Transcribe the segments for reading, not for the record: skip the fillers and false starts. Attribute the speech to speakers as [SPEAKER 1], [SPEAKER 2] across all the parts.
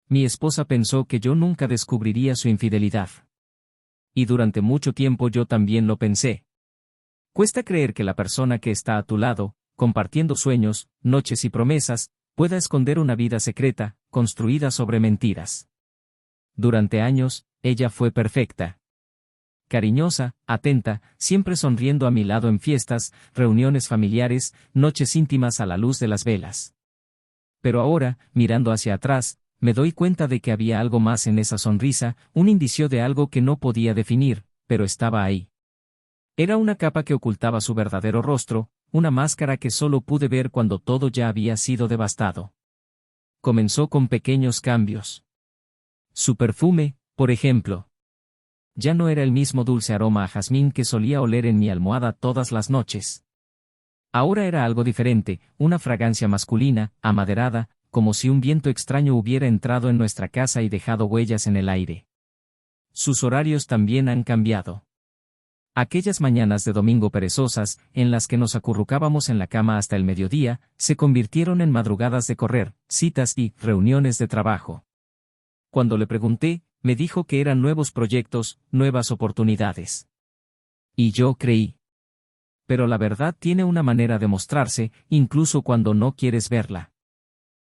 [SPEAKER 1] Mi esposa pensó que yo nunca descubriría su infidelidad. Y durante mucho tiempo yo también lo pensé. Cuesta creer que la persona que está a tu lado, compartiendo sueños, noches y promesas, pueda esconder una vida secreta, construida sobre mentiras. Durante años, ella fue perfecta. Cariñosa, atenta, siempre sonriendo a mi lado en fiestas, reuniones familiares, noches íntimas a la luz de las velas. Pero ahora, mirando hacia atrás, me doy cuenta de que había algo más en esa sonrisa, un indicio de algo que no podía definir, pero estaba ahí. Era una capa que ocultaba su verdadero rostro, una máscara que solo pude ver cuando todo ya había sido devastado. Comenzó con pequeños cambios. Su perfume, por ejemplo. Ya no era el mismo dulce aroma a jazmín que solía oler en mi almohada todas las noches. Ahora era algo diferente, una fragancia masculina, amaderada, como si un viento extraño hubiera entrado en nuestra casa y dejado huellas en el aire. Sus horarios también han cambiado. Aquellas mañanas de domingo perezosas, en las que nos acurrucábamos en la cama hasta el mediodía, se convirtieron en madrugadas de correr, citas y reuniones de trabajo. Cuando le pregunté, me dijo que eran nuevos proyectos, nuevas oportunidades. Y yo creí. Pero la verdad tiene una manera de mostrarse, incluso cuando no quieres verla.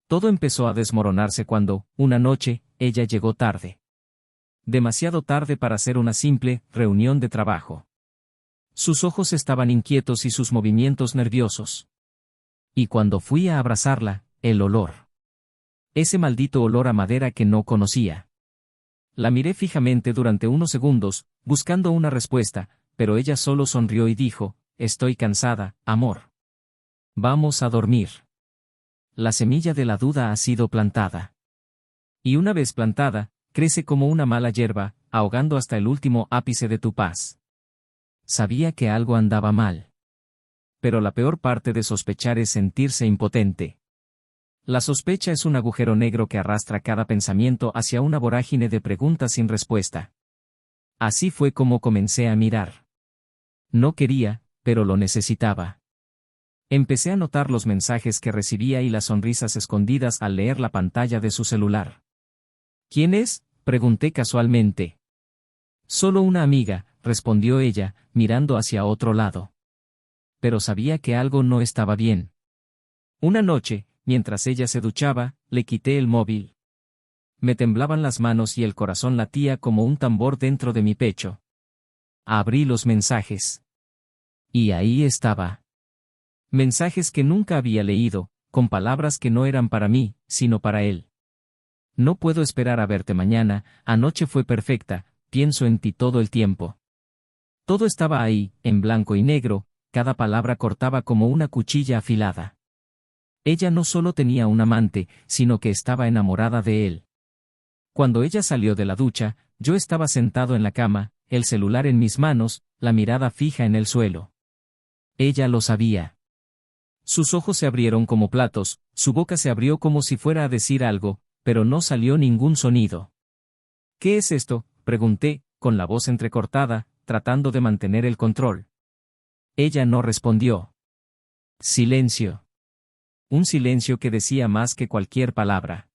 [SPEAKER 1] Todo empezó a desmoronarse cuando, una noche, ella llegó tarde. Demasiado tarde para ser una simple reunión de trabajo. Sus ojos estaban inquietos y sus movimientos nerviosos. Y cuando fui a abrazarla, el olor. Ese maldito olor a madera que no conocía. La miré fijamente durante unos segundos, buscando una respuesta, pero ella solo sonrió y dijo, «Estoy cansada, amor. Vamos a dormir». La semilla de la duda ha sido plantada. Y una vez plantada, crece como una mala hierba, ahogando hasta el último ápice de tu paz. Sabía que algo andaba mal. Pero la peor parte de sospechar es sentirse impotente. La sospecha es un agujero negro que arrastra cada pensamiento hacia una vorágine de preguntas sin respuesta. Así fue como comencé a mirar. No quería, pero lo necesitaba. Empecé a notar los mensajes que recibía y las sonrisas escondidas al leer la pantalla de su celular. ¿Quién es?, pregunté casualmente. Solo una amiga, respondió ella, mirando hacia otro lado. Pero sabía que algo no estaba bien. Una noche, mientras ella se duchaba, le quité el móvil. Me temblaban las manos y el corazón latía como un tambor dentro de mi pecho. Abrí los mensajes. Y ahí estaba. Mensajes que nunca había leído, con palabras que no eran para mí, sino para él. No puedo esperar a verte mañana, anoche fue perfecta, pienso en ti todo el tiempo. Todo estaba ahí, en blanco y negro, cada palabra cortaba como una cuchilla afilada. Ella no solo tenía un amante, sino que estaba enamorada de él. Cuando ella salió de la ducha, yo estaba sentado en la cama, el celular en mis manos, la mirada fija en el suelo. Ella lo sabía. Sus ojos se abrieron como platos, su boca se abrió como si fuera a decir algo, pero no salió ningún sonido. ¿Qué es esto?, pregunté, con la voz entrecortada, tratando de mantener el control. Ella no respondió. Silencio. Un silencio que decía más que cualquier palabra.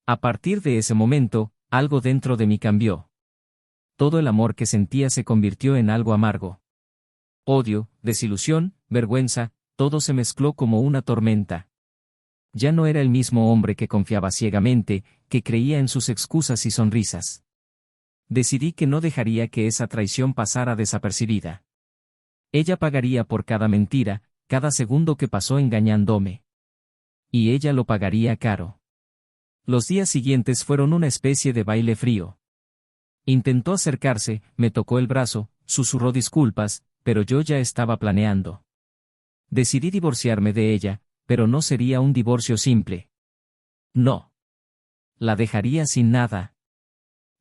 [SPEAKER 1] A partir de ese momento, algo dentro de mí cambió. Todo el amor que sentía se convirtió en algo amargo. Odio, desilusión, vergüenza, todo se mezcló como una tormenta. Ya no era el mismo hombre que confiaba ciegamente, que creía en sus excusas y sonrisas. Decidí que no dejaría que esa traición pasara desapercibida. Ella pagaría por cada mentira, cada segundo que pasó engañándome. Y ella lo pagaría caro. Los días siguientes fueron una especie de baile frío. Intentó acercarse, me tocó el brazo, susurró disculpas, pero yo ya estaba planeando. Decidí divorciarme de ella, pero no sería un divorcio simple. No. La dejaría sin nada.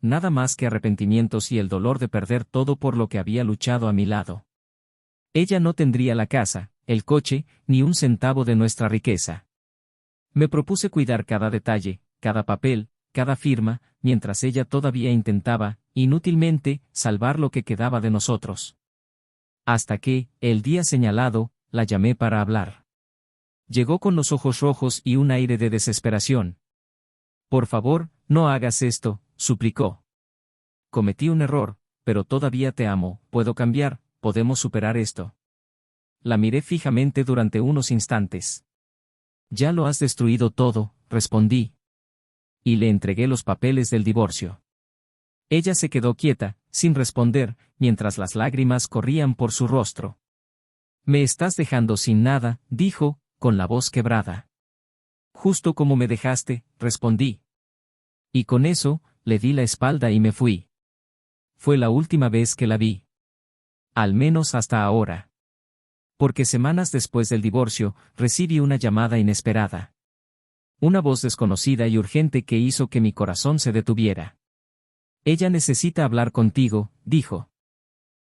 [SPEAKER 1] Nada más que arrepentimientos y el dolor de perder todo por lo que había luchado a mi lado. Ella no tendría la casa, el coche, ni un centavo de nuestra riqueza. Me propuse cuidar cada detalle, cada papel, cada firma, mientras ella todavía intentaba, inútilmente, salvar lo que quedaba de nosotros. Hasta que, el día señalado, la llamé para hablar. Llegó con los ojos rojos y un aire de desesperación. Por favor, no hagas esto, suplicó. Cometí un error, pero todavía te amo, puedo cambiar, podemos superar esto. La miré fijamente durante unos instantes. Ya lo has destruido todo, respondí. Y le entregué los papeles del divorcio. Ella se quedó quieta, sin responder, mientras las lágrimas corrían por su rostro. Me estás dejando sin nada, dijo, con la voz quebrada. Justo como me dejaste, respondí. Y con eso, le di la espalda y me fui. Fue la última vez que la vi. Al menos hasta ahora. Porque semanas después del divorcio, recibí una llamada inesperada. Una voz desconocida y urgente que hizo que mi corazón se detuviera. Ella necesita hablar contigo, dijo.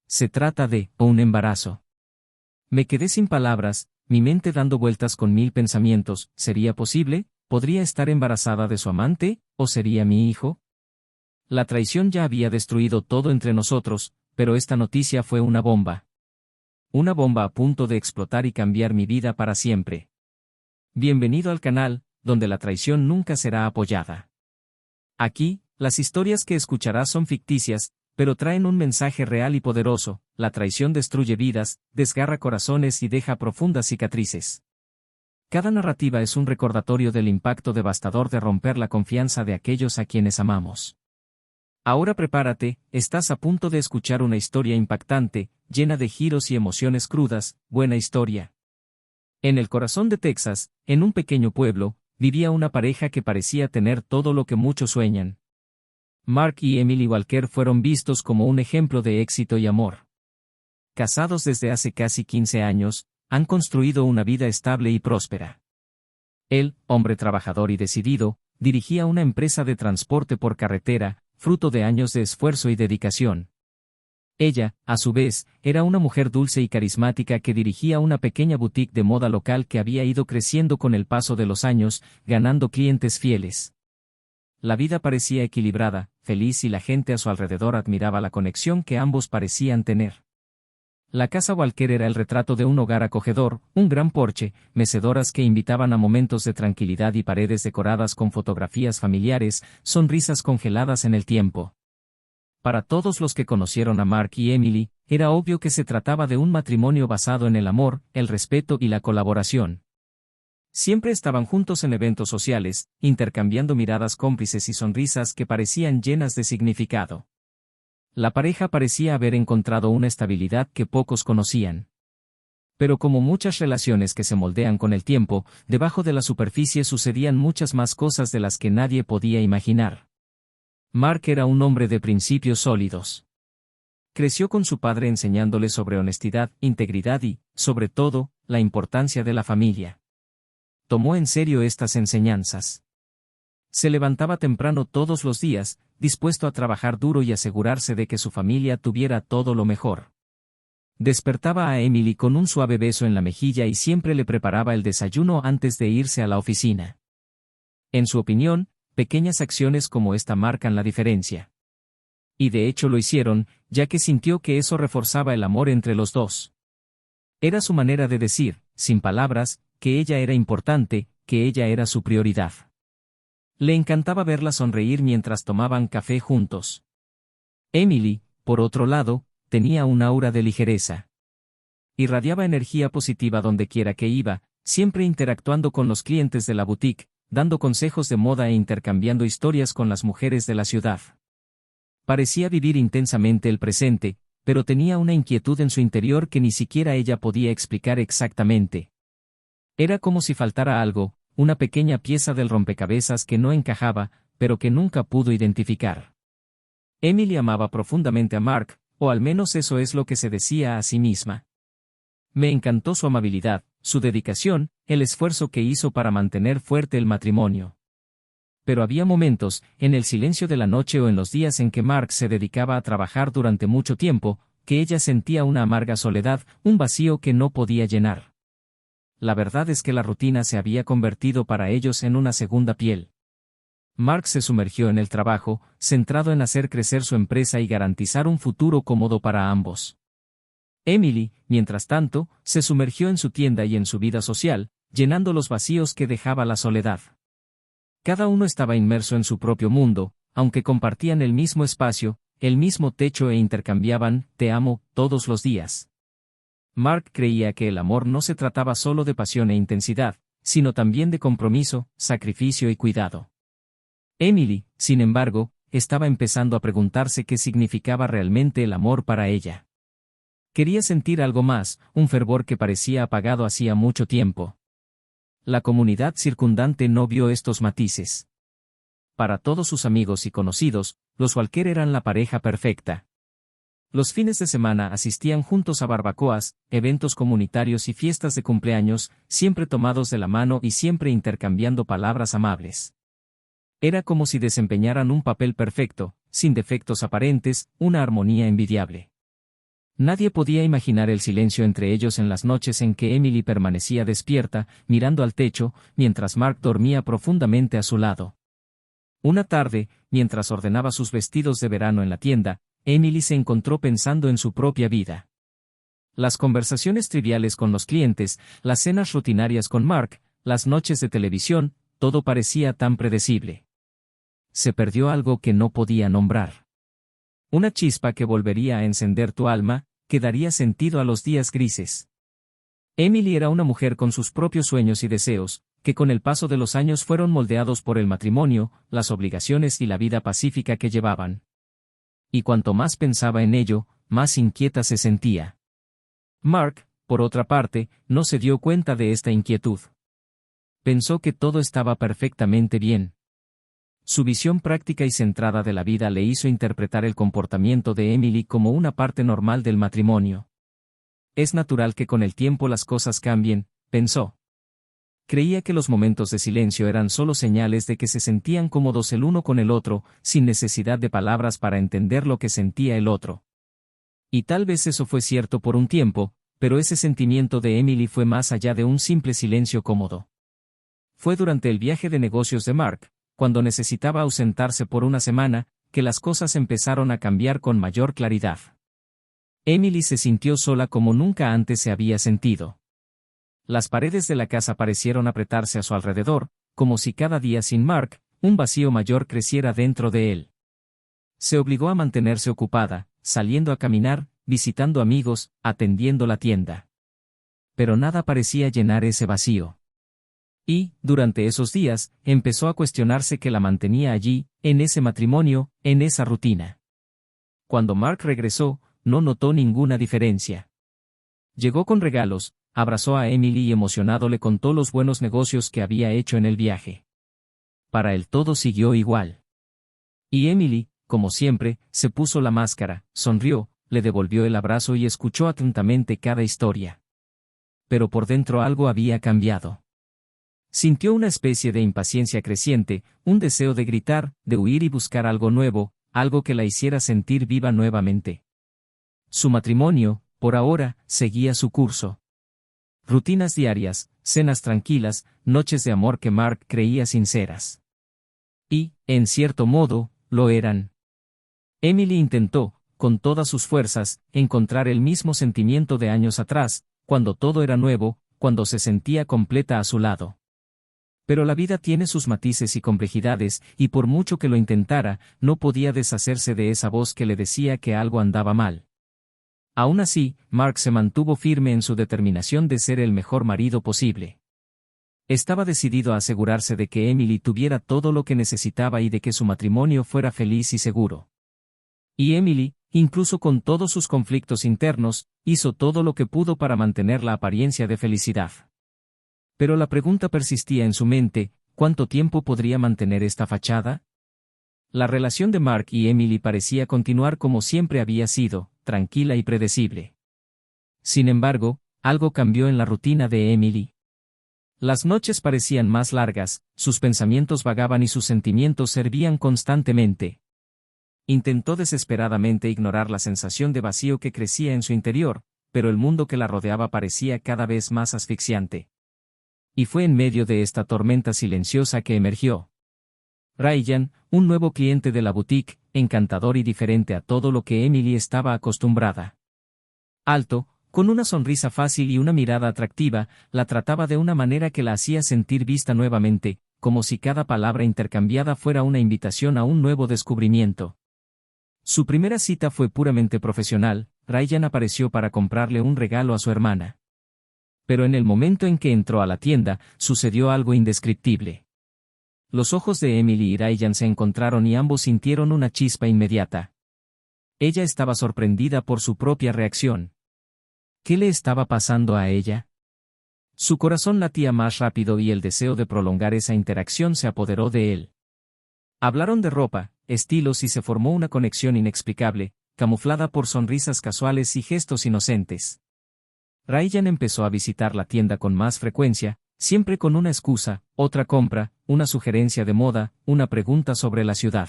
[SPEAKER 1] Se trata de un embarazo. Me quedé sin palabras, mi mente dando vueltas con mil pensamientos. ¿Sería posible? ¿Podría estar embarazada de su amante? ¿O sería mi hijo? La traición ya había destruido todo entre nosotros, pero esta noticia fue una bomba. Una bomba a punto de explotar y cambiar mi vida para siempre. Bienvenido al canal, donde la traición nunca será apoyada. Aquí, las historias que escucharás son ficticias, pero traen un mensaje real y poderoso. La traición destruye vidas, desgarra corazones y deja profundas cicatrices. Cada narrativa es un recordatorio del impacto devastador de romper la confianza de aquellos a quienes amamos. Ahora prepárate, estás a punto de escuchar una historia impactante, llena de giros y emociones crudas. Buena historia. En el corazón de Texas, en un pequeño pueblo, vivía una pareja que parecía tener todo lo que muchos sueñan. Mark y Emily Walker fueron vistos como un ejemplo de éxito y amor. Casados desde hace casi 15 años, han construido una vida estable y próspera. Él, hombre trabajador y decidido, dirigía una empresa de transporte por carretera, fruto de años de esfuerzo y dedicación. Ella, a su vez, era una mujer dulce y carismática que dirigía una pequeña boutique de moda local que había ido creciendo con el paso de los años, ganando clientes fieles. La vida parecía equilibrada, feliz y la gente a su alrededor admiraba la conexión que ambos parecían tener. La casa Walker era el retrato de un hogar acogedor, un gran porche, mecedoras que invitaban a momentos de tranquilidad y paredes decoradas con fotografías familiares, sonrisas congeladas en el tiempo. Para todos los que conocieron a Mark y Emily, era obvio que se trataba de un matrimonio basado en el amor, el respeto y la colaboración. Siempre estaban juntos en eventos sociales, intercambiando miradas cómplices y sonrisas que parecían llenas de significado. La pareja parecía haber encontrado una estabilidad que pocos conocían. Pero como muchas relaciones que se moldean con el tiempo, debajo de la superficie sucedían muchas más cosas de las que nadie podía imaginar. Mark era un hombre de principios sólidos. Creció con su padre enseñándole sobre honestidad, integridad y, sobre todo, la importancia de la familia. Tomó en serio estas enseñanzas. Se levantaba temprano todos los días, dispuesto a trabajar duro y asegurarse de que su familia tuviera todo lo mejor. Despertaba a Emily con un suave beso en la mejilla y siempre le preparaba el desayuno antes de irse a la oficina. En su opinión, pequeñas acciones como esta marcan la diferencia. Y de hecho lo hicieron, ya que sintió que eso reforzaba el amor entre los dos. Era su manera de decir, sin palabras, que ella era importante, que ella era su prioridad. Le encantaba verla sonreír mientras tomaban café juntos. Emily, por otro lado, tenía un aura de ligereza. Irradiaba energía positiva donde quiera que iba, siempre interactuando con los clientes de la boutique, dando consejos de moda e intercambiando historias con las mujeres de la ciudad. Parecía vivir intensamente el presente, pero tenía una inquietud en su interior que ni siquiera ella podía explicar exactamente. Era como si faltara algo, una pequeña pieza del rompecabezas que no encajaba, pero que nunca pudo identificar. Emily amaba profundamente a Mark, o al menos eso es lo que se decía a sí misma. Me encantó su amabilidad, su dedicación, el esfuerzo que hizo para mantener fuerte el matrimonio. Pero había momentos, en el silencio de la noche o en los días en que Mark se dedicaba a trabajar durante mucho tiempo, que ella sentía una amarga soledad, un vacío que no podía llenar. La verdad es que la rutina se había convertido para ellos en una segunda piel. Mark se sumergió en el trabajo, centrado en hacer crecer su empresa y garantizar un futuro cómodo para ambos. Emily, mientras tanto, se sumergió en su tienda y en su vida social, llenando los vacíos que dejaba la soledad. Cada uno estaba inmerso en su propio mundo, aunque compartían el mismo espacio, el mismo techo e intercambiaban «te amo» todos los días. Mark creía que el amor no se trataba solo de pasión e intensidad, sino también de compromiso, sacrificio y cuidado. Emily, sin embargo, estaba empezando a preguntarse qué significaba realmente el amor para ella. Quería sentir algo más, un fervor que parecía apagado hacía mucho tiempo. La comunidad circundante no vio estos matices. Para todos sus amigos y conocidos, los Walker eran la pareja perfecta. Los fines de semana asistían juntos a barbacoas, eventos comunitarios y fiestas de cumpleaños, siempre tomados de la mano y siempre intercambiando palabras amables. Era como si desempeñaran un papel perfecto, sin defectos aparentes, una armonía envidiable. Nadie podía imaginar el silencio entre ellos en las noches en que Emily permanecía despierta, mirando al techo, mientras Mark dormía profundamente a su lado. Una tarde, mientras ordenaba sus vestidos de verano en la tienda, Emily se encontró pensando en su propia vida. Las conversaciones triviales con los clientes, las cenas rutinarias con Mark, las noches de televisión, todo parecía tan predecible. Se perdió algo que no podía nombrar. Una chispa que volvería a encender tu alma, que daría sentido a los días grises. Emily era una mujer con sus propios sueños y deseos, que con el paso de los años fueron moldeados por el matrimonio, las obligaciones y la vida pacífica que llevaban. Y cuanto más pensaba en ello, más inquieta se sentía. Mark, por otra parte, no se dio cuenta de esta inquietud. Pensó que todo estaba perfectamente bien. Su visión práctica y centrada de la vida le hizo interpretar el comportamiento de Emily como una parte normal del matrimonio. Es natural que con el tiempo las cosas cambien, pensó. Creía que los momentos de silencio eran solo señales de que se sentían cómodos el uno con el otro, sin necesidad de palabras para entender lo que sentía el otro. Y tal vez eso fue cierto por un tiempo, pero ese sentimiento de Emily fue más allá de un simple silencio cómodo. Fue durante el viaje de negocios de Mark, cuando necesitaba ausentarse por una semana, que las cosas empezaron a cambiar con mayor claridad. Emily se sintió sola como nunca antes se había sentido. Las paredes de la casa parecieron apretarse a su alrededor, como si cada día sin Mark, un vacío mayor creciera dentro de él. Se obligó a mantenerse ocupada, saliendo a caminar, visitando amigos, atendiendo la tienda. Pero nada parecía llenar ese vacío. Y, durante esos días, empezó a cuestionarse qué la mantenía allí, en ese matrimonio, en esa rutina. Cuando Mark regresó, no notó ninguna diferencia. Llegó con regalos, abrazó a Emily y emocionado le contó los buenos negocios que había hecho en el viaje. Para él todo siguió igual. Y Emily, como siempre, se puso la máscara, sonrió, le devolvió el abrazo y escuchó atentamente cada historia. Pero por dentro algo había cambiado. Sintió una especie de impaciencia creciente, un deseo de gritar, de huir y buscar algo nuevo, algo que la hiciera sentir viva nuevamente. Su matrimonio, por ahora, seguía su curso. Rutinas diarias, cenas tranquilas, noches de amor que Mark creía sinceras. Y, en cierto modo, lo eran. Emily intentó, con todas sus fuerzas, encontrar el mismo sentimiento de años atrás, cuando todo era nuevo, cuando se sentía completa a su lado. Pero la vida tiene sus matices y complejidades, y por mucho que lo intentara, no podía deshacerse de esa voz que le decía que algo andaba mal. Aún así, Mark se mantuvo firme en su determinación de ser el mejor marido posible. Estaba decidido a asegurarse de que Emily tuviera todo lo que necesitaba y de que su matrimonio fuera feliz y seguro. Y Emily, incluso con todos sus conflictos internos, hizo todo lo que pudo para mantener la apariencia de felicidad. Pero la pregunta persistía en su mente, ¿cuánto tiempo podría mantener esta fachada? La relación de Mark y Emily parecía continuar como siempre había sido, tranquila y predecible. Sin embargo, algo cambió en la rutina de Emily. Las noches parecían más largas, sus pensamientos vagaban y sus sentimientos se hervían constantemente. Intentó desesperadamente ignorar la sensación de vacío que crecía en su interior, pero el mundo que la rodeaba parecía cada vez más asfixiante. Y fue en medio de esta tormenta silenciosa que emergió Ryan, un nuevo cliente de la boutique, encantador y diferente a todo lo que Emily estaba acostumbrada. Alto, con una sonrisa fácil y una mirada atractiva, la trataba de una manera que la hacía sentir vista nuevamente, como si cada palabra intercambiada fuera una invitación a un nuevo descubrimiento. Su primera cita fue puramente profesional. Ryan apareció para comprarle un regalo a su hermana. Pero en el momento en que entró a la tienda, sucedió algo indescriptible. Los ojos de Emily y Ryan se encontraron y ambos sintieron una chispa inmediata. Ella estaba sorprendida por su propia reacción. ¿Qué le estaba pasando a ella? Su corazón latía más rápido y el deseo de prolongar esa interacción se apoderó de él. Hablaron de ropa, estilos y se formó una conexión inexplicable, camuflada por sonrisas casuales y gestos inocentes. Ryan empezó a visitar la tienda con más frecuencia, siempre con una excusa, otra compra, una sugerencia de moda, una pregunta sobre la ciudad.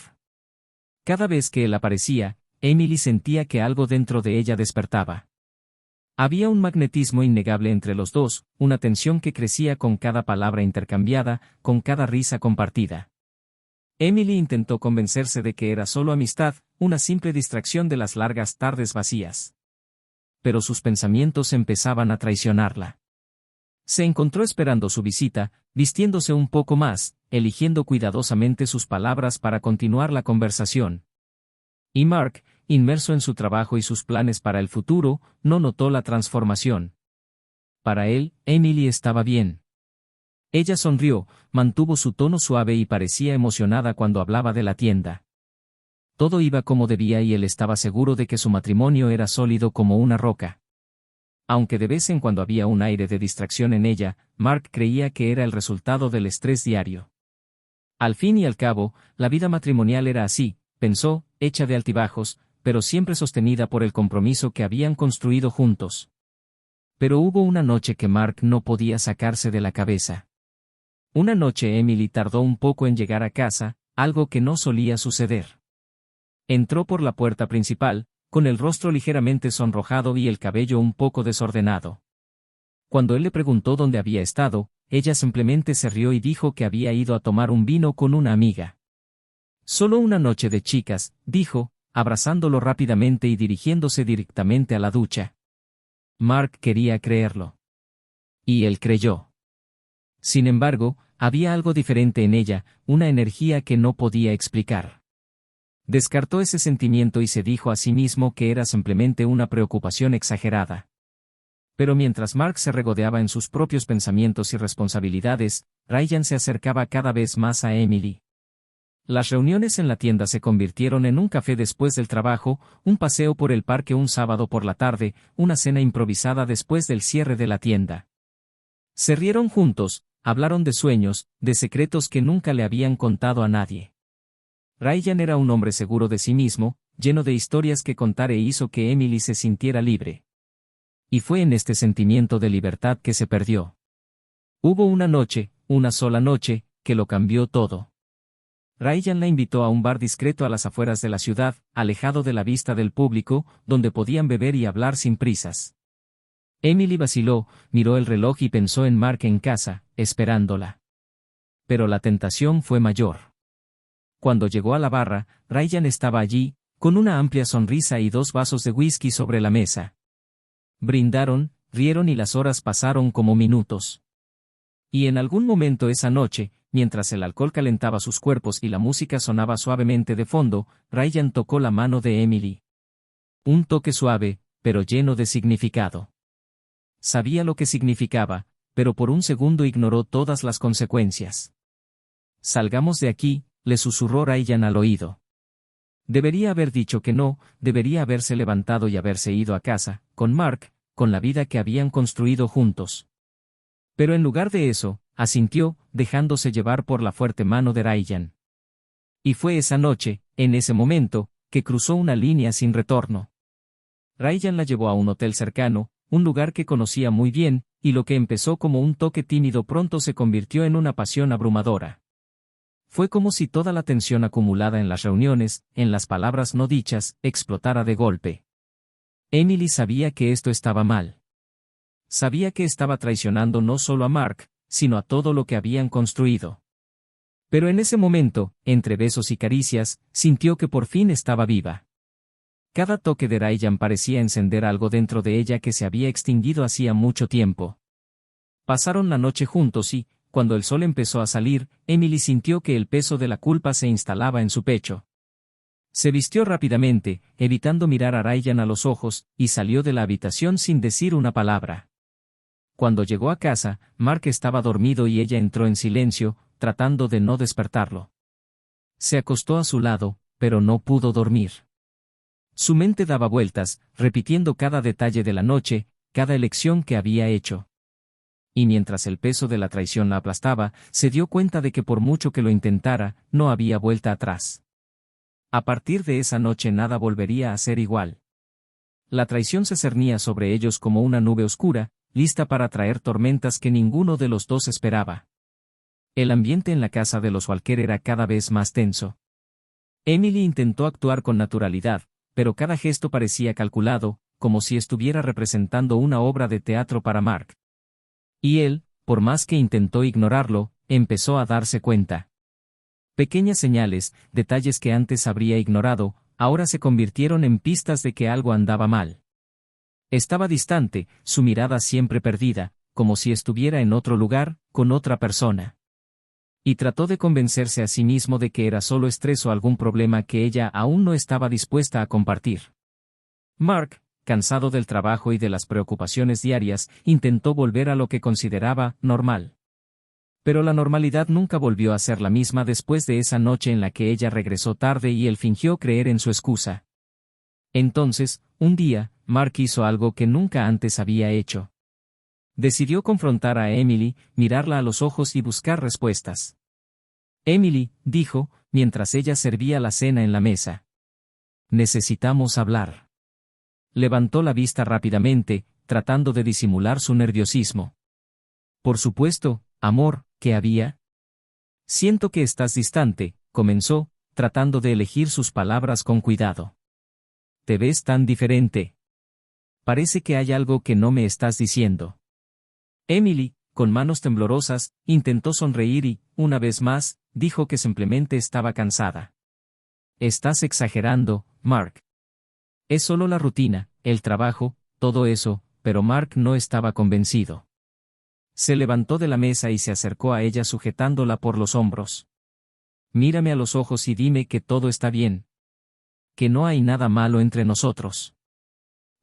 [SPEAKER 1] Cada vez que él aparecía, Emily sentía que algo dentro de ella despertaba. Había un magnetismo innegable entre los dos, una tensión que crecía con cada palabra intercambiada, con cada risa compartida. Emily intentó convencerse de que era solo amistad, una simple distracción de las largas tardes vacías. Pero sus pensamientos empezaban a traicionarla. Se encontró esperando su visita, vistiéndose un poco más, eligiendo cuidadosamente sus palabras para continuar la conversación. Y Mark, inmerso en su trabajo y sus planes para el futuro, no notó la transformación. Para él, Emily estaba bien. Ella sonrió, mantuvo su tono suave y parecía emocionada cuando hablaba de la tienda. Todo iba como debía y él estaba seguro de que su matrimonio era sólido como una roca. Aunque de vez en cuando había un aire de distracción en ella, Mark creía que era el resultado del estrés diario. Al fin y al cabo, la vida matrimonial era así, pensó, hecha de altibajos, pero siempre sostenida por el compromiso que habían construido juntos. Pero hubo una noche que Mark no podía sacarse de la cabeza. Una noche Emily tardó un poco en llegar a casa, algo que no solía suceder. Entró por la puerta principal, con el rostro ligeramente sonrojado y el cabello un poco desordenado. Cuando él le preguntó dónde había estado, ella simplemente se rió y dijo que había ido a tomar un vino con una amiga. Solo una noche de chicas, dijo, abrazándolo rápidamente y dirigiéndose directamente a la ducha. Mark quería creerlo. Y él creyó. Sin embargo, había algo diferente en ella, una energía que no podía explicar. Descartó ese sentimiento y se dijo a sí mismo que era simplemente una preocupación exagerada. Pero mientras Mark se regodeaba en sus propios pensamientos y responsabilidades, Ryan se acercaba cada vez más a Emily. Las reuniones en la tienda se convirtieron en un café después del trabajo, un paseo por el parque un sábado por la tarde, una cena improvisada después del cierre de la tienda. Se rieron juntos, hablaron de sueños, de secretos que nunca le habían contado a nadie. Ryan era un hombre seguro de sí mismo, lleno de historias que contar e hizo que Emily se sintiera libre. Y fue en este sentimiento de libertad que se perdió. Hubo una noche, una sola noche, que lo cambió todo. Ryan la invitó a un bar discreto a las afueras de la ciudad, alejado de la vista del público, donde podían beber y hablar sin prisas. Emily vaciló, miró el reloj y pensó en Mark en casa, esperándola. Pero la tentación fue mayor. Cuando llegó a la barra, Ryan estaba allí, con una amplia sonrisa y 2 vasos de whisky sobre la mesa. Brindaron, rieron y las horas pasaron como minutos. Y en algún momento esa noche, mientras el alcohol calentaba sus cuerpos y la música sonaba suavemente de fondo, Ryan tocó la mano de Emily. Un toque suave, pero lleno de significado. Sabía lo que significaba, pero por un segundo ignoró todas las consecuencias. «Salgamos de aquí», le susurró Ryan al oído. Debería haber dicho que no, debería haberse levantado y haberse ido a casa, con Mark, con la vida que habían construido juntos. Pero en lugar de eso, asintió, dejándose llevar por la fuerte mano de Ryan. Y fue esa noche, en ese momento, que cruzó una línea sin retorno. Ryan la llevó a un hotel cercano, un lugar que conocía muy bien, y lo que empezó como un toque tímido pronto se convirtió en una pasión abrumadora. Fue como si toda la tensión acumulada en las reuniones, en las palabras no dichas, explotara de golpe. Emily sabía que esto estaba mal. Sabía que estaba traicionando no solo a Mark, sino a todo lo que habían construido. Pero en ese momento, entre besos y caricias, sintió que por fin estaba viva. Cada toque de Ryan parecía encender algo dentro de ella que se había extinguido hacía mucho tiempo. Pasaron la noche juntos y, cuando el sol empezó a salir, Emily sintió que el peso de la culpa se instalaba en su pecho. Se vistió rápidamente, evitando mirar a Ryan a los ojos, y salió de la habitación sin decir una palabra. Cuando llegó a casa, Mark estaba dormido y ella entró en silencio, tratando de no despertarlo. Se acostó a su lado, pero no pudo dormir. Su mente daba vueltas, repitiendo cada detalle de la noche, cada elección que había hecho. Y mientras el peso de la traición la aplastaba, se dio cuenta de que por mucho que lo intentara, no había vuelta atrás. A partir de esa noche nada volvería a ser igual. La traición se cernía sobre ellos como una nube oscura, lista para traer tormentas que ninguno de los dos esperaba. El ambiente en la casa de los Walker era cada vez más tenso. Emily intentó actuar con naturalidad, pero cada gesto parecía calculado, como si estuviera representando una obra de teatro para Mark. Y él, por más que intentó ignorarlo, empezó a darse cuenta. Pequeñas señales, detalles que antes habría ignorado, ahora se convirtieron en pistas de que algo andaba mal. Estaba distante, su mirada siempre perdida, como si estuviera en otro lugar, con otra persona. Y trató de convencerse a sí mismo de que era solo estrés o algún problema que ella aún no estaba dispuesta a compartir. Mark, cansado del trabajo y de las preocupaciones diarias, intentó volver a lo que consideraba normal. Pero la normalidad nunca volvió a ser la misma después de esa noche en la que ella regresó tarde y él fingió creer en su excusa. Entonces, un día, Mark hizo algo que nunca antes había hecho. Decidió confrontar a Emily, mirarla a los ojos y buscar respuestas. Emily, dijo, mientras ella servía la cena en la mesa. Necesitamos hablar. Levantó la vista rápidamente, tratando de disimular su nerviosismo. Por supuesto, amor, ¿qué había? Siento que estás distante, comenzó, tratando de elegir sus palabras con cuidado. Te ves tan diferente. Parece que hay algo que no me estás diciendo. Emily, con manos temblorosas, intentó sonreír y, una vez más, dijo que simplemente estaba cansada. Estás exagerando, Mark. Es solo la rutina, el trabajo, todo eso, pero Mark no estaba convencido. Se levantó de la mesa y se acercó a ella sujetándola por los hombros. Mírame a los ojos y dime que todo está bien. Que no hay nada malo entre nosotros.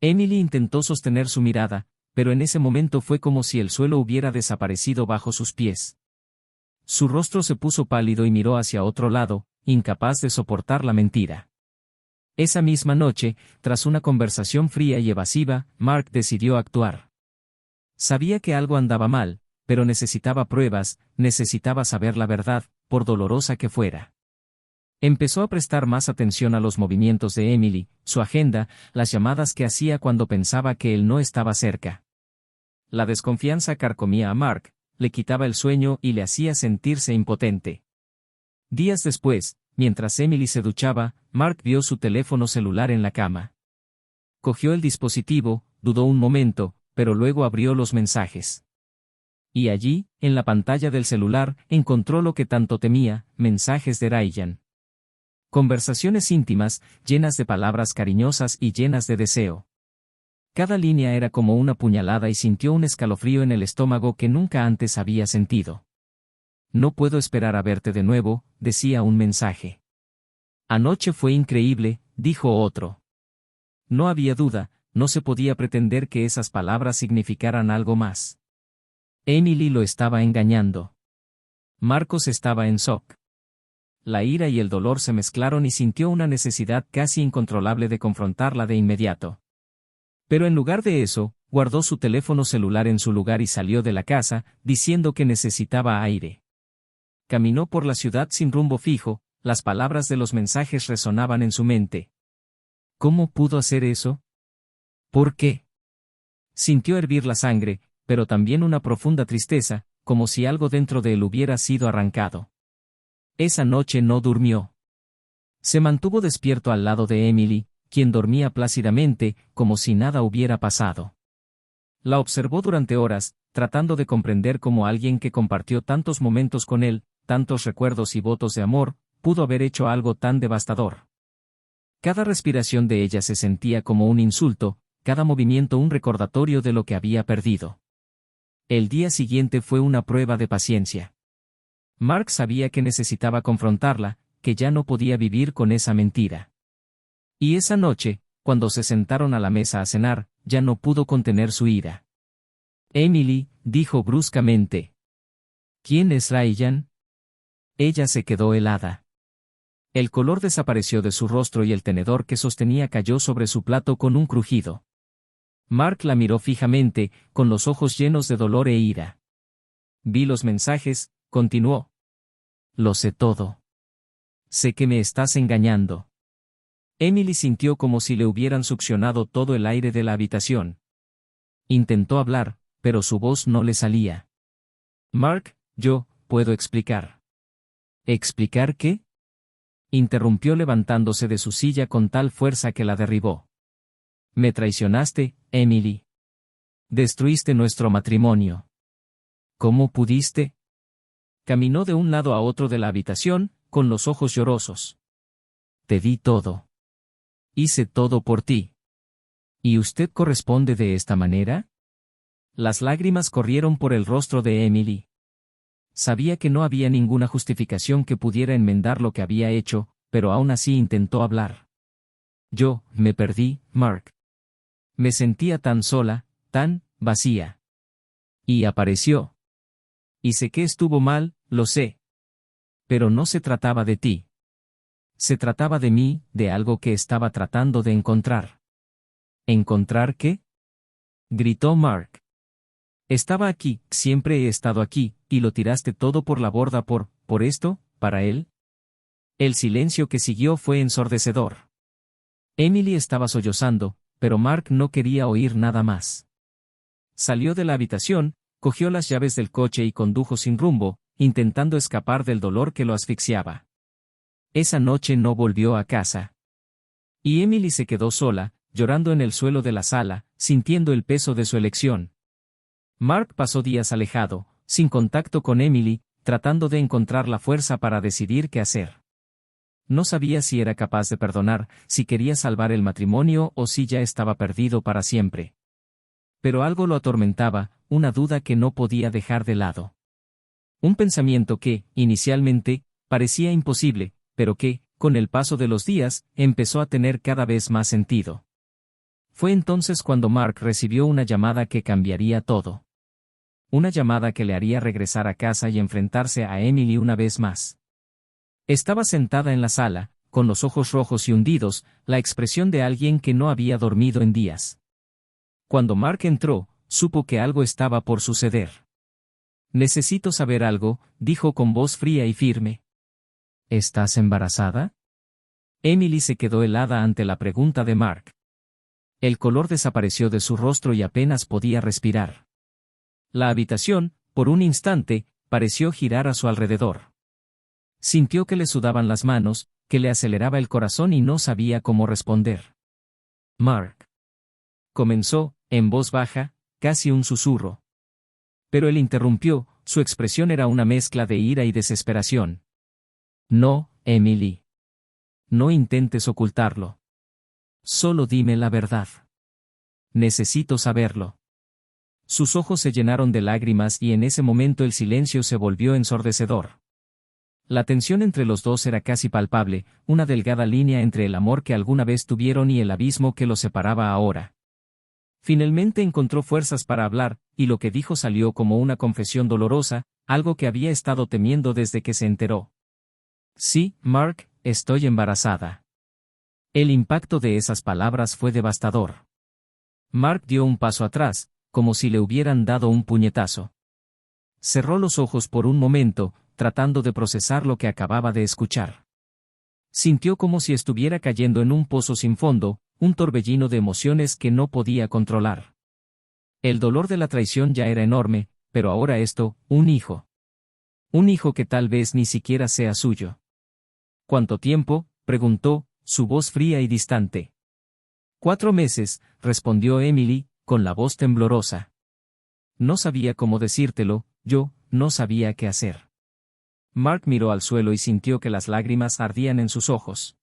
[SPEAKER 1] Emily intentó sostener su mirada, pero en ese momento fue como si el suelo hubiera desaparecido bajo sus pies. Su rostro se puso pálido y miró hacia otro lado, incapaz de soportar la mentira. Esa misma noche, tras una conversación fría y evasiva, Mark decidió actuar. Sabía que algo andaba mal, pero necesitaba pruebas, necesitaba saber la verdad, por dolorosa que fuera. Empezó a prestar más atención a los movimientos de Emily, su agenda, las llamadas que hacía cuando pensaba que él no estaba cerca. La desconfianza carcomía a Mark, le quitaba el sueño y le hacía sentirse impotente. Días después, mientras Emily se duchaba, Mark vio su teléfono celular en la cama. Cogió el dispositivo, dudó un momento, pero luego abrió los mensajes. Y allí, en la pantalla del celular, encontró lo que tanto temía, mensajes de Ryan. Conversaciones íntimas, llenas de palabras cariñosas y llenas de deseo. Cada línea era como una puñalada y sintió un escalofrío en el estómago que nunca antes había sentido. No puedo esperar a verte de nuevo, decía un mensaje. Anoche fue increíble, dijo otro. No había duda, no se podía pretender que esas palabras significaran algo más. Emily lo estaba engañando. Marcos estaba en shock. La ira y el dolor se mezclaron y sintió una necesidad casi incontrolable de confrontarla de inmediato. Pero en lugar de eso, guardó su teléfono celular en su lugar y salió de la casa, diciendo que necesitaba aire. Caminó por la ciudad sin rumbo fijo, las palabras de los mensajes resonaban en su mente. ¿Cómo pudo hacer eso? ¿Por qué? Sintió hervir la sangre, pero también una profunda tristeza, como si algo dentro de él hubiera sido arrancado. Esa noche no durmió. Se mantuvo despierto al lado de Emily, quien dormía plácidamente, como si nada hubiera pasado. La observó durante horas, tratando de comprender cómo alguien que compartió tantos momentos con él, tantos recuerdos y votos de amor, pudo haber hecho algo tan devastador. Cada respiración de ella se sentía como un insulto, cada movimiento un recordatorio de lo que había perdido. El día siguiente fue una prueba de paciencia. Mark sabía que necesitaba confrontarla, que ya no podía vivir con esa mentira. Y esa noche, cuando se sentaron a la mesa a cenar, ya no pudo contener su ira. Emily, dijo bruscamente. ¿Quién es Ryan? Ella se quedó helada. El color desapareció de su rostro y el tenedor que sostenía cayó sobre su plato con un crujido. Mark la miró fijamente, con los ojos llenos de dolor e ira. Vi los mensajes, continuó. Lo sé todo. Sé que me estás engañando. Emily sintió como si le hubieran succionado todo el aire de la habitación. Intentó hablar, pero su voz no le salía. Mark, yo puedo explicar. ¿Explicar qué? Interrumpió levantándose de su silla con tal fuerza que la derribó. Me traicionaste, Emily. Destruiste nuestro matrimonio. ¿Cómo pudiste? Caminó de un lado a otro de la habitación, con los ojos llorosos. Te di todo. Hice todo por ti. ¿Y usted corresponde de esta manera? Las lágrimas corrieron por el rostro de Emily. Sabía que no había ninguna justificación que pudiera enmendar lo que había hecho, pero aún así intentó hablar. Yo, me perdí, Mark. Me sentía tan sola, tan vacía. Y apareció. Y sé que estuvo mal, lo sé. Pero no se trataba de ti. Se trataba de mí, de algo que estaba tratando de encontrar. ¿Encontrar qué? Gritó Mark. Estaba aquí, siempre he estado aquí, y lo tiraste todo por la borda por esto, para él. El silencio que siguió fue ensordecedor. Emily estaba sollozando, pero Mark no quería oír nada más. Salió de la habitación, cogió las llaves del coche y condujo sin rumbo, intentando escapar del dolor que lo asfixiaba. Esa noche no volvió a casa. Y Emily se quedó sola, llorando en el suelo de la sala, sintiendo el peso de su elección. Mark pasó días alejado, sin contacto con Emily, tratando de encontrar la fuerza para decidir qué hacer. No sabía si era capaz de perdonar, si quería salvar el matrimonio o si ya estaba perdido para siempre. Pero algo lo atormentaba, una duda que no podía dejar de lado. Un pensamiento que, inicialmente, parecía imposible, pero que, con el paso de los días, empezó a tener cada vez más sentido. Fue entonces cuando Mark recibió una llamada que cambiaría todo. Una llamada que le haría regresar a casa y enfrentarse a Emily una vez más. Estaba sentada en la sala, con los ojos rojos y hundidos, la expresión de alguien que no había dormido en días. Cuando Mark entró, supo que algo estaba por suceder. Necesito saber algo, dijo con voz fría y firme. ¿Estás embarazada? Emily se quedó helada ante la pregunta de Mark. El color desapareció de su rostro y apenas podía respirar. La habitación, por un instante, pareció girar a su alrededor. Sintió que le sudaban las manos, que le aceleraba el corazón y no sabía cómo responder. Mark. Comenzó, en voz baja, casi un susurro. Pero él interrumpió, su expresión era una mezcla de ira y desesperación. No, Emily. No intentes ocultarlo. Solo dime la verdad. Necesito saberlo. Sus ojos se llenaron de lágrimas y en ese momento el silencio se volvió ensordecedor. La tensión entre los dos era casi palpable, una delgada línea entre el amor que alguna vez tuvieron y el abismo que los separaba ahora. Finalmente encontró fuerzas para hablar, y lo que dijo salió como una confesión dolorosa, algo que había estado temiendo desde que se enteró. Sí, Mark, estoy embarazada. El impacto de esas palabras fue devastador. Mark dio un paso atrás, como si le hubieran dado un puñetazo. Cerró los ojos por un momento, tratando de procesar lo que acababa de escuchar. Sintió como si estuviera cayendo en un pozo sin fondo, un torbellino de emociones que no podía controlar. El dolor de la traición ya era enorme, pero ahora esto, un hijo. Un hijo que tal vez ni siquiera sea suyo. ¿Cuánto tiempo?, preguntó, su voz fría y distante. 4 meses, respondió Emily, con la voz temblorosa. No sabía cómo decírtelo, yo, no sabía qué hacer. Mark miró al suelo y sintió que las lágrimas ardían en sus ojos.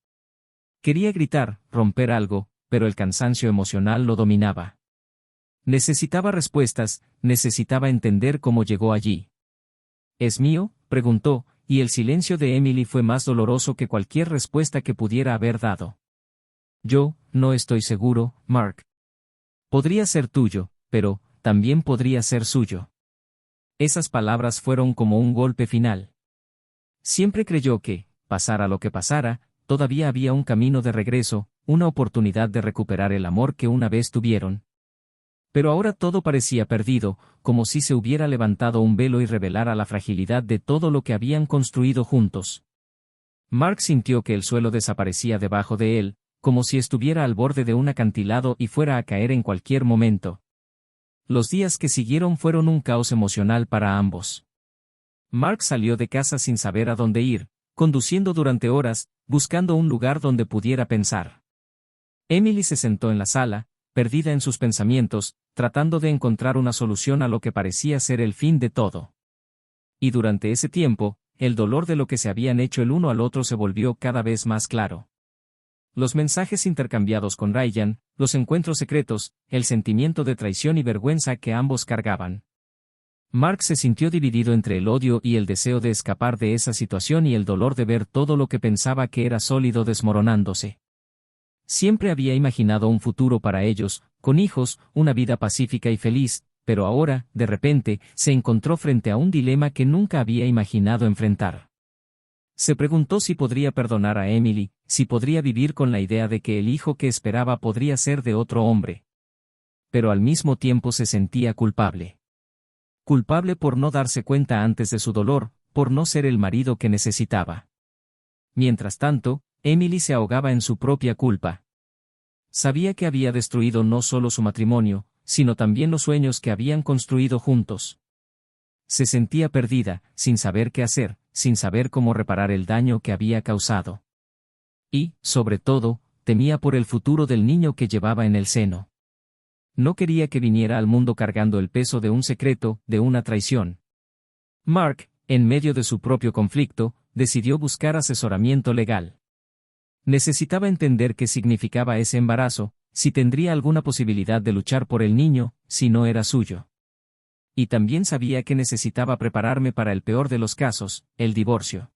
[SPEAKER 1] Quería gritar, romper algo, pero el cansancio emocional lo dominaba. Necesitaba respuestas, necesitaba entender cómo llegó allí. ¿Es mío?, preguntó, y el silencio de Emily fue más doloroso que cualquier respuesta que pudiera haber dado. Yo, no estoy seguro, Mark. Podría ser tuyo, pero, también podría ser suyo. Esas palabras fueron como un golpe final. Siempre creyó que, pasara lo que pasara, todavía había un camino de regreso, una oportunidad de recuperar el amor que una vez tuvieron. Pero ahora todo parecía perdido, como si se hubiera levantado un velo y revelara la fragilidad de todo lo que habían construido juntos. Mark sintió que el suelo desaparecía debajo de él, como si estuviera al borde de un acantilado y fuera a caer en cualquier momento. Los días que siguieron fueron un caos emocional para ambos. Mark salió de casa sin saber a dónde ir, conduciendo durante horas, buscando un lugar donde pudiera pensar. Emily se sentó en la sala, perdida en sus pensamientos, tratando de encontrar una solución a lo que parecía ser el fin de todo. Y durante ese tiempo, el dolor de lo que se habían hecho el uno al otro se volvió cada vez más claro. Los mensajes intercambiados con Ryan, los encuentros secretos, el sentimiento de traición y vergüenza que ambos cargaban. Mark se sintió dividido entre el odio y el deseo de escapar de esa situación y el dolor de ver todo lo que pensaba que era sólido desmoronándose. Siempre había imaginado un futuro para ellos, con hijos, una vida pacífica y feliz, pero ahora, de repente, se encontró frente a un dilema que nunca había imaginado enfrentar. Se preguntó si podría perdonar a Emily, si podría vivir con la idea de que el hijo que esperaba podría ser de otro hombre. Pero al mismo tiempo se sentía culpable. Culpable por no darse cuenta antes de su dolor, por no ser el marido que necesitaba. Mientras tanto, Emily se ahogaba en su propia culpa. Sabía que había destruido no solo su matrimonio, sino también los sueños que habían construido juntos. Se sentía perdida, sin saber qué hacer, sin saber cómo reparar el daño que había causado. Y, sobre todo, temía por el futuro del niño que llevaba en el seno. No quería que viniera al mundo cargando el peso de un secreto, de una traición. Mark, en medio de su propio conflicto, decidió buscar asesoramiento legal. Necesitaba entender qué significaba ese embarazo, si tendría alguna posibilidad de luchar por el niño, si no era suyo. Y también sabía que necesitaba prepararme para el peor de los casos, el divorcio.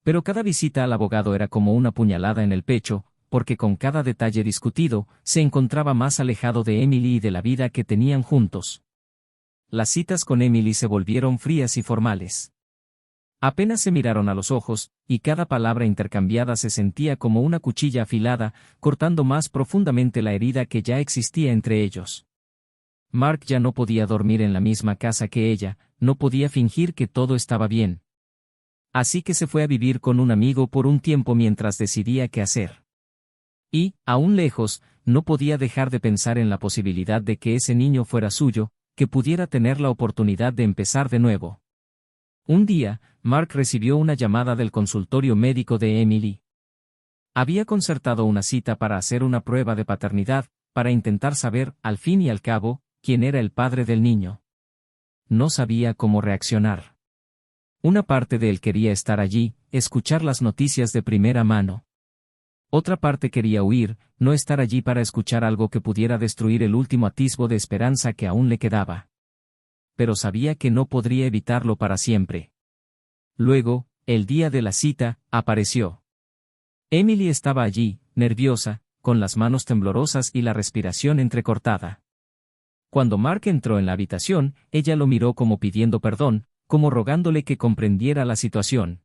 [SPEAKER 1] Pero cada visita al abogado era como una puñalada en el pecho, porque con cada detalle discutido, se encontraba más alejado de Emily y de la vida que tenían juntos. Las citas con Emily se volvieron frías y formales. Apenas se miraron a los ojos, y cada palabra intercambiada se sentía como una cuchilla afilada, cortando más profundamente la herida que ya existía entre ellos. Mark ya no podía dormir en la misma casa que ella, no podía fingir que todo estaba bien. Así que se fue a vivir con un amigo por un tiempo mientras decidía qué hacer. Y, aún lejos, no podía dejar de pensar en la posibilidad de que ese niño fuera suyo, que pudiera tener la oportunidad de empezar de nuevo. Un día, Mark recibió una llamada del consultorio médico de Emily. Había concertado una cita para hacer una prueba de paternidad, para intentar saber, al fin y al cabo, quién era el padre del niño. No sabía cómo reaccionar. Una parte de él quería estar allí, escuchar las noticias de primera mano. Otra parte quería huir, no estar allí para escuchar algo que pudiera destruir el último atisbo de esperanza que aún le quedaba. Pero sabía que no podría evitarlo para siempre. Luego, el día de la cita, apareció. Emily estaba allí, nerviosa, con las manos temblorosas y la respiración entrecortada. Cuando Mark entró en la habitación, ella lo miró como pidiendo perdón, como rogándole que comprendiera la situación.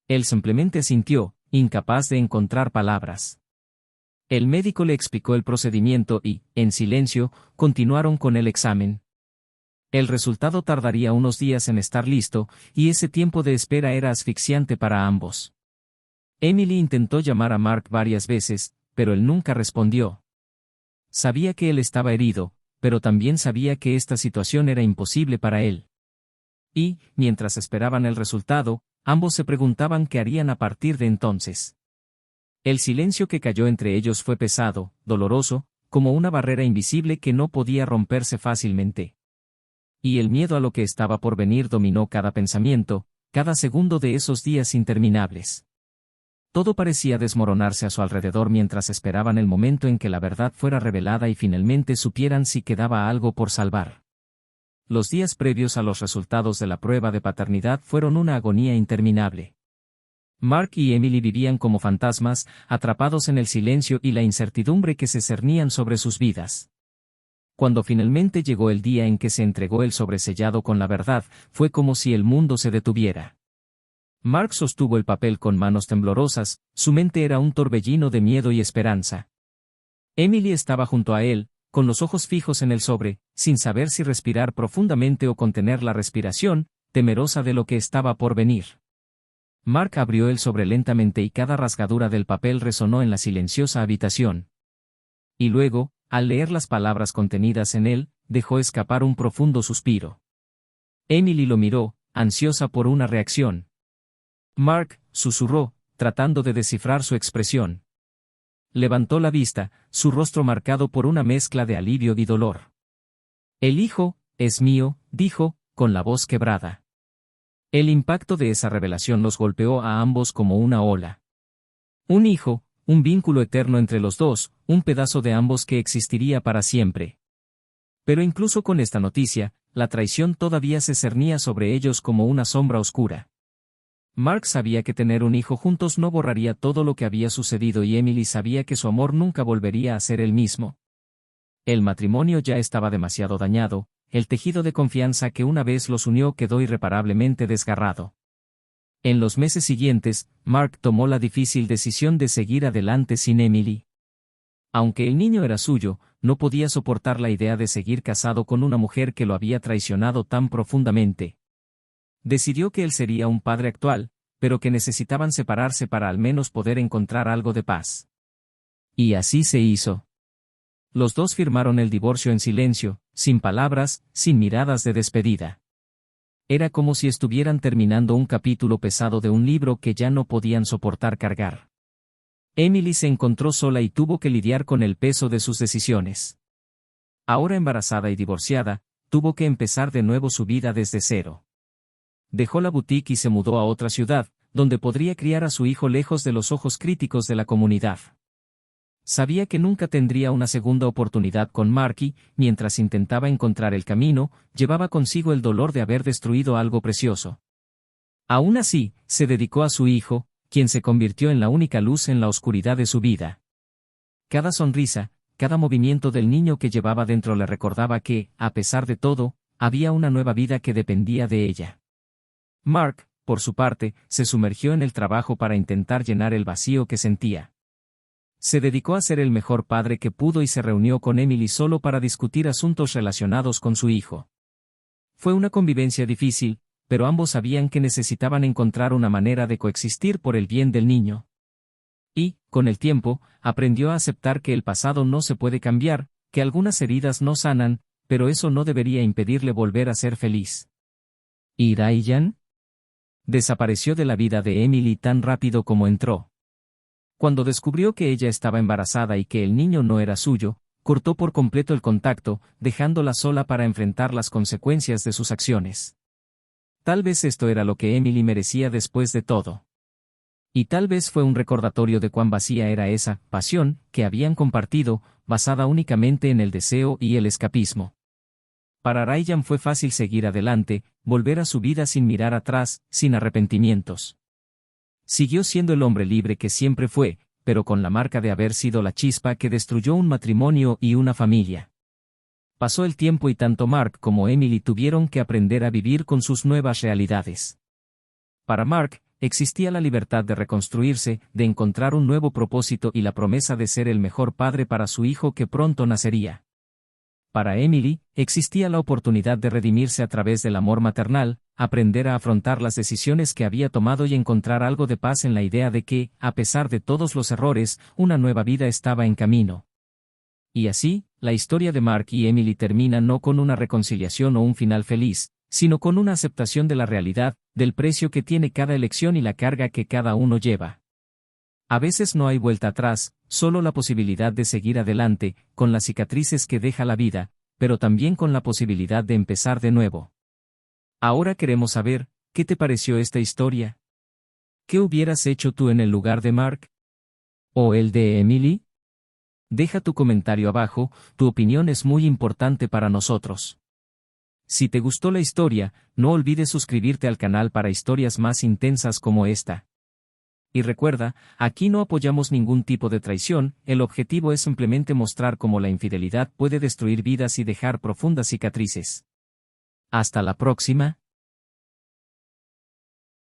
[SPEAKER 1] Él simplemente asintió, incapaz de encontrar palabras. El médico le explicó el procedimiento y, en silencio, continuaron con el examen. El resultado tardaría unos días en estar listo, y ese tiempo de espera era asfixiante para ambos. Emily intentó llamar a Mark varias veces, pero él nunca respondió. Sabía que él estaba herido, pero también sabía que esta situación era imposible para él. Y, mientras esperaban el resultado, ambos se preguntaban qué harían a partir de entonces. El silencio que cayó entre ellos fue pesado, doloroso, como una barrera invisible que no podía romperse fácilmente. Y el miedo a lo que estaba por venir dominó cada pensamiento, cada segundo de esos días interminables. Todo parecía desmoronarse a su alrededor mientras esperaban el momento en que la verdad fuera revelada y finalmente supieran si quedaba algo por salvar. Los días previos a los resultados de la prueba de paternidad fueron una agonía interminable. Mark y Emily vivían como fantasmas, atrapados en el silencio y la incertidumbre que se cernían sobre sus vidas. Cuando finalmente llegó el día en que se entregó el sobresellado con la verdad, fue como si el mundo se detuviera. Mark sostuvo el papel con manos temblorosas, su mente era un torbellino de miedo y esperanza. Emily estaba junto a él, con los ojos fijos en el sobre, sin saber si respirar profundamente o contener la respiración, temerosa de lo que estaba por venir. Mark abrió el sobre lentamente y cada rasgadura del papel resonó en la silenciosa habitación. Y luego, al leer las palabras contenidas en él, dejó escapar un profundo suspiro. Emily lo miró, ansiosa por una reacción. Mark, susurró, tratando de descifrar su expresión. Levantó la vista, su rostro marcado por una mezcla de alivio y dolor. El hijo, es mío, dijo, con la voz quebrada. El impacto de esa revelación los golpeó a ambos como una ola. Un hijo, un vínculo eterno entre los dos, un pedazo de ambos que existiría para siempre. Pero incluso con esta noticia, la traición todavía se cernía sobre ellos como una sombra oscura. Mark sabía que tener un hijo juntos no borraría todo lo que había sucedido y Emily sabía que su amor nunca volvería a ser el mismo. El matrimonio ya estaba demasiado dañado, el tejido de confianza que una vez los unió quedó irreparablemente desgarrado. En los meses siguientes, Mark tomó la difícil decisión de seguir adelante sin Emily. Aunque el niño era suyo, no podía soportar la idea de seguir casado con una mujer que lo había traicionado tan profundamente. Decidió que él sería un padre actual, pero que necesitaban separarse para al menos poder encontrar algo de paz. Y así se hizo. Los dos firmaron el divorcio en silencio, sin palabras, sin miradas de despedida. Era como si estuvieran terminando un capítulo pesado de un libro que ya no podían soportar cargar. Emily se encontró sola y tuvo que lidiar con el peso de sus decisiones. Ahora embarazada y divorciada, tuvo que empezar de nuevo su vida desde cero. Dejó la boutique y se mudó a otra ciudad, donde podría criar a su hijo lejos de los ojos críticos de la comunidad. Sabía que nunca tendría una segunda oportunidad con Marky, mientras intentaba encontrar el camino, llevaba consigo el dolor de haber destruido algo precioso. Aún así, se dedicó a su hijo, quien se convirtió en la única luz en la oscuridad de su vida. Cada sonrisa, cada movimiento del niño que llevaba dentro le recordaba que, a pesar de todo, había una nueva vida que dependía de ella. Mark, por su parte, se sumergió en el trabajo para intentar llenar el vacío que sentía. Se dedicó a ser el mejor padre que pudo y se reunió con Emily solo para discutir asuntos relacionados con su hijo. Fue una convivencia difícil, pero ambos sabían que necesitaban encontrar una manera de coexistir por el bien del niño. Y, con el tiempo, aprendió a aceptar que el pasado no se puede cambiar, que algunas heridas no sanan, pero eso no debería impedirle volver a ser feliz. ¿Y Ryan? Desapareció de la vida de Emily tan rápido como entró. Cuando descubrió que ella estaba embarazada y que el niño no era suyo, cortó por completo el contacto, dejándola sola para enfrentar las consecuencias de sus acciones. Tal vez esto era lo que Emily merecía después de todo. Y tal vez fue un recordatorio de cuán vacía era esa pasión que habían compartido, basada únicamente en el deseo y el escapismo. Para Ryan fue fácil seguir adelante, volver a su vida sin mirar atrás, sin arrepentimientos. Siguió siendo el hombre libre que siempre fue, pero con la marca de haber sido la chispa que destruyó un matrimonio y una familia. Pasó el tiempo y tanto Mark como Emily tuvieron que aprender a vivir con sus nuevas realidades. Para Mark, existía la libertad de reconstruirse, de encontrar un nuevo propósito y la promesa de ser el mejor padre para su hijo que pronto nacería. Para Emily, existía la oportunidad de redimirse a través del amor maternal, aprender a afrontar las decisiones que había tomado y encontrar algo de paz en la idea de que, a pesar de todos los errores, una nueva vida estaba en camino. Y así, la historia de Mark y Emily termina no con una reconciliación o un final feliz, sino con una aceptación de la realidad, del precio que tiene cada elección y la carga que cada uno lleva. A veces no hay vuelta atrás, solo la posibilidad de seguir adelante, con las cicatrices que deja la vida, pero también con la posibilidad de empezar de nuevo. Ahora queremos saber, ¿qué te pareció esta historia? ¿Qué hubieras hecho tú en el lugar de Mark? ¿O el de Emily? Deja tu comentario abajo, tu opinión es muy importante para nosotros. Si te gustó la historia, no olvides suscribirte al canal para historias más intensas como esta. Y recuerda, aquí no apoyamos ningún tipo de traición, el objetivo es simplemente mostrar cómo la infidelidad puede destruir vidas y dejar profundas cicatrices. Hasta la próxima.